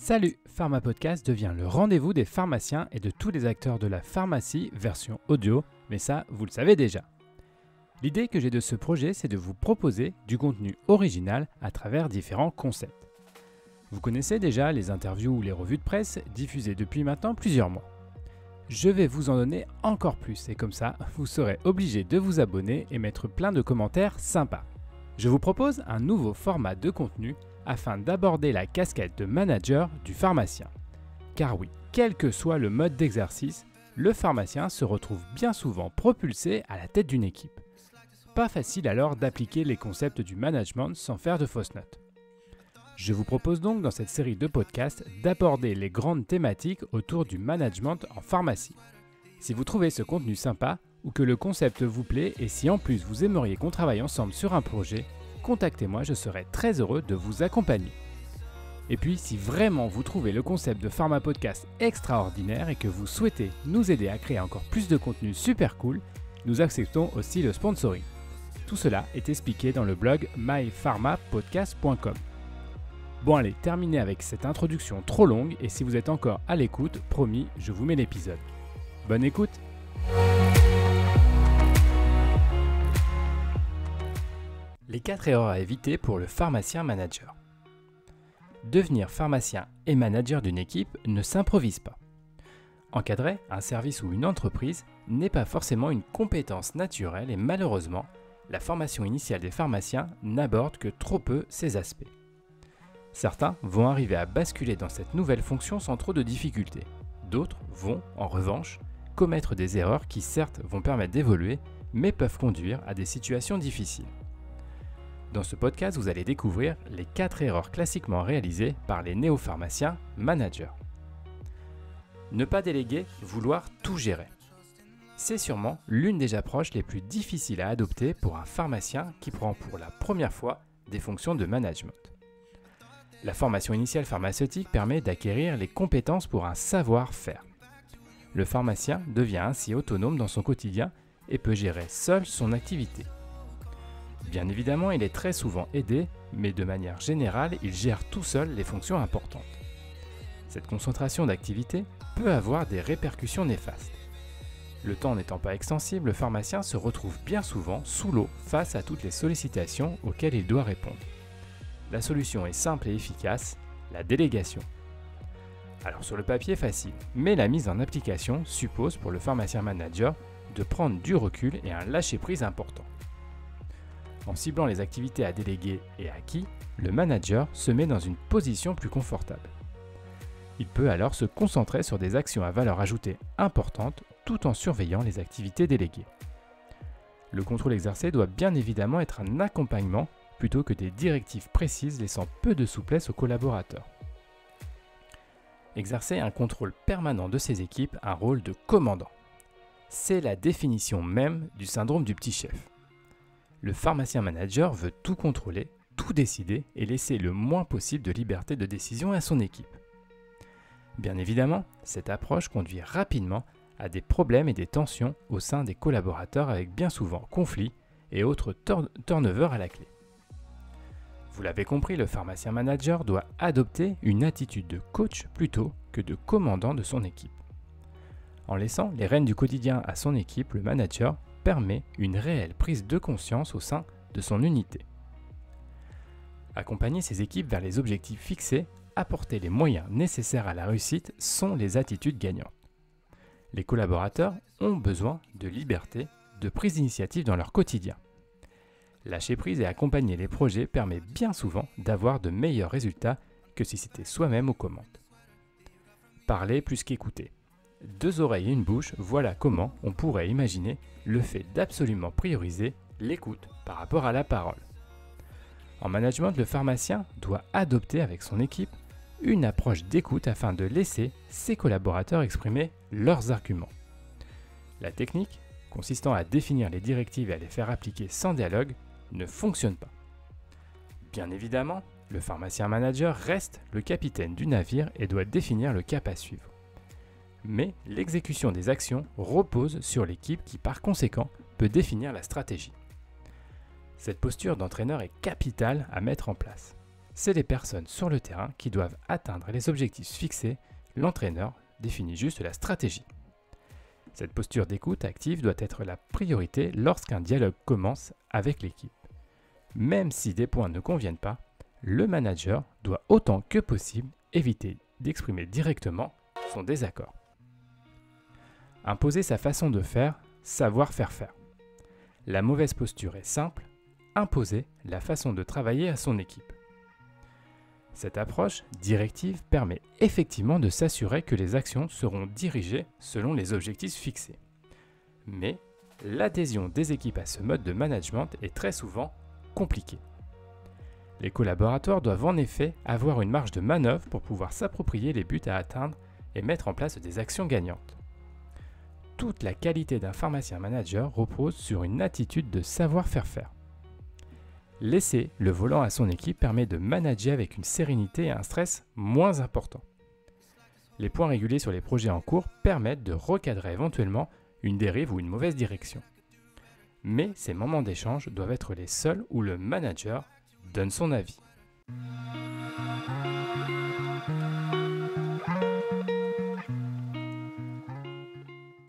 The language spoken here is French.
Salut, Pharma Podcast devient le rendez-vous des pharmaciens et de tous les acteurs de la pharmacie version audio, mais ça, vous le savez déjà. L'idée que j'ai de ce projet, c'est de vous proposer du contenu original à travers différents concepts. Vous connaissez déjà les interviews ou les revues de presse diffusées depuis maintenant plusieurs mois. Je vais vous en donner encore plus et comme ça, vous serez obligé de vous abonner et mettre plein de commentaires sympas. Je vous propose un nouveau format de contenu afin d'aborder la casquette de manager du pharmacien. Car oui, quel que soit le mode d'exercice, le pharmacien se retrouve bien souvent propulsé à la tête d'une équipe. Pas facile alors d'appliquer les concepts du management sans faire de fausses notes. Je vous propose donc dans cette série de podcasts d'aborder les grandes thématiques autour du management en pharmacie. Si vous trouvez ce contenu sympa ou que le concept vous plaît et si en plus vous aimeriez qu'on travaille ensemble sur un projet, contactez-moi, je serai très heureux de vous accompagner. Et puis, si vraiment vous trouvez le concept de Pharma Podcast extraordinaire et que vous souhaitez nous aider à créer encore plus de contenu super cool, nous acceptons aussi le sponsoring. Tout cela est expliqué dans le blog mypharmapodcast.com. Bon allez, terminez avec cette introduction trop longue et si vous êtes encore à l'écoute, promis, je vous mets l'épisode. Bonne écoute! Les 4 erreurs à éviter pour le pharmacien manager. Devenir pharmacien et manager d'une équipe ne s'improvise pas. Encadrer un service ou une entreprise n'est pas forcément une compétence naturelle et malheureusement, la formation initiale des pharmaciens n'aborde que trop peu ces aspects. Certains vont arriver à basculer dans cette nouvelle fonction sans trop de difficultés. D'autres vont, en revanche, commettre des erreurs qui certes vont permettre d'évoluer, mais peuvent conduire à des situations difficiles. Dans ce podcast, vous allez découvrir les 4 erreurs classiquement réalisées par les néopharmaciens managers. Ne pas déléguer, vouloir tout gérer. C'est sûrement l'une des approches les plus difficiles à adopter pour un pharmacien qui prend pour la première fois des fonctions de management. La formation initiale pharmaceutique permet d'acquérir les compétences pour un savoir-faire. Le pharmacien devient ainsi autonome dans son quotidien et peut gérer seul son activité. Bien évidemment, il est très souvent aidé, mais de manière générale, il gère tout seul les fonctions importantes. Cette concentration d'activité peut avoir des répercussions néfastes. Le temps n'étant pas extensible, le pharmacien se retrouve bien souvent sous l'eau face à toutes les sollicitations auxquelles il doit répondre. La solution est simple et efficace, la délégation. Alors sur le papier facile, mais la mise en application suppose pour le pharmacien manager de prendre du recul et un lâcher-prise important. En ciblant les activités à déléguer et à qui, le manager se met dans une position plus confortable. Il peut alors se concentrer sur des actions à valeur ajoutée importante tout en surveillant les activités déléguées. Le contrôle exercé doit bien évidemment être un accompagnement plutôt que des directives précises laissant peu de souplesse aux collaborateurs. Exercer un contrôle permanent de ses équipes un rôle de commandant. C'est la définition même du syndrome du petit chef. Le pharmacien manager veut tout contrôler, tout décider et laisser le moins possible de liberté de décision à son équipe. Bien évidemment, cette approche conduit rapidement à des problèmes et des tensions au sein des collaborateurs avec bien souvent conflits et autres turnover à la clé. Vous l'avez compris, le pharmacien manager doit adopter une attitude de coach plutôt que de commandant de son équipe. En laissant les rênes du quotidien à son équipe, le manager permet une réelle prise de conscience au sein de son unité. Accompagner ses équipes vers les objectifs fixés, apporter les moyens nécessaires à la réussite sont les attitudes gagnantes. Les collaborateurs ont besoin de liberté, de prise d'initiative dans leur quotidien. Lâcher prise et accompagner les projets permet bien souvent d'avoir de meilleurs résultats que si c'était soi-même aux commandes. Parler plus qu'écouter. 2 oreilles et une bouche, voilà comment on pourrait imaginer le fait d'absolument prioriser l'écoute par rapport à la parole. En management, le pharmacien doit adopter avec son équipe une approche d'écoute afin de laisser ses collaborateurs exprimer leurs arguments. La technique, consistant à définir les directives et à les faire appliquer sans dialogue, ne fonctionne pas. Bien évidemment, le pharmacien manager reste le capitaine du navire et doit définir le cap à suivre. Mais l'exécution des actions repose sur l'équipe qui par conséquent peut définir la stratégie. Cette posture d'entraîneur est capitale à mettre en place. c'est les personnes sur le terrain qui doivent atteindre les objectifs fixés, l'entraîneur définit juste la stratégie. Cette posture d'écoute active doit être la priorité lorsqu'un dialogue commence avec l'équipe. Même si des points ne conviennent pas, le manager doit autant que possible éviter d'exprimer directement son désaccord. Imposer sa façon de faire, savoir faire faire. La mauvaise posture est simple, imposer la façon de travailler à son équipe. Cette approche directive permet effectivement de s'assurer que les actions seront dirigées selon les objectifs fixés. Mais l'adhésion des équipes à ce mode de management est très souvent compliquée. Les collaborateurs doivent en effet avoir une marge de manœuvre pour pouvoir s'approprier les buts à atteindre et mettre en place des actions gagnantes. Toute la qualité d'un pharmacien manager repose sur une attitude de savoir faire faire. Laisser le volant à son équipe permet de manager avec une sérénité et un stress moins important. Les points réguliers sur les projets en cours permettent de recadrer éventuellement une dérive ou une mauvaise direction. Mais ces moments d'échange doivent être les seuls où le manager donne son avis.